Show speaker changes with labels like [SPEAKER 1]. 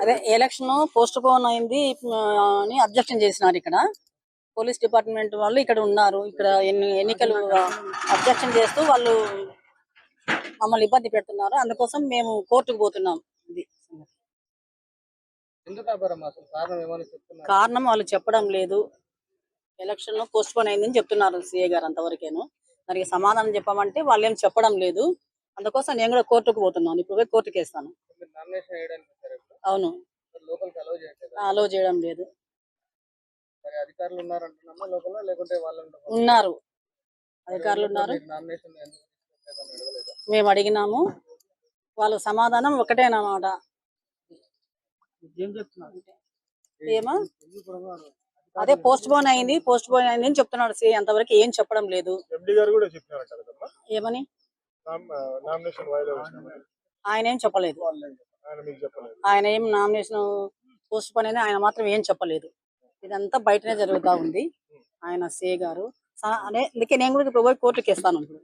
[SPEAKER 1] అదే election post phone అయింది అని అబ్జెక్షన్ చేసినారు. ఇక్కడ పోలీస్ డిపార్ట్మెంట్ వాళ్ళు ఇక్కడ ఉన్నారు. ఇక్కడ ఎన్నికలు అబ్జెక్షన్ చేస్తూ వాళ్ళు మమ్మల్ని ఇబ్బంది పెడుతున్నారు. అందుకోసం మేము కోర్టుకు పోతున్నాం. ఇది కారణం వాళ్ళు చెప్పడం లేదు. ఎలక్షన్ పోస్ట్ పోన్ అయిందని చెప్తున్నారు సిఏ గారు అంతవరకేను. దానికి సమాధానం చెప్పమంటే వాళ్ళు ఏం చెప్పడం లేదు. అందుకోసం నేను కూడా కోర్టుకు పోతున్నాను. ఇప్పుడు పోయి కోర్టుకు వేస్తాను. అవును, అలో చేయడం లేదు. ఉన్నారు, అధికారులు ఉన్నారు. మేము అడిగినాము, వాళ్ళ సమాధానం ఒకటేనమాట. ఏమో అదే పోస్ట్ పోన్ అయింది అని చెప్తున్నాడు సిఐ. అంతవరకు ఏం చెప్పడం లేదు. ఏమని ఆయన ఏం చెప్పలేదు. ఆయన ఏం నామినేషన్ పోస్ట్ పోన్ అయింది ఆయన మాత్రం ఏం చెప్పలేదు. ఇదంతా బయటనే జరుగుతూ ఉంది. ఆయన సిఐ గారు అదే అందుకే నేను కూడా ఇప్పుడు పోయి కోర్టుకి వేస్తాను.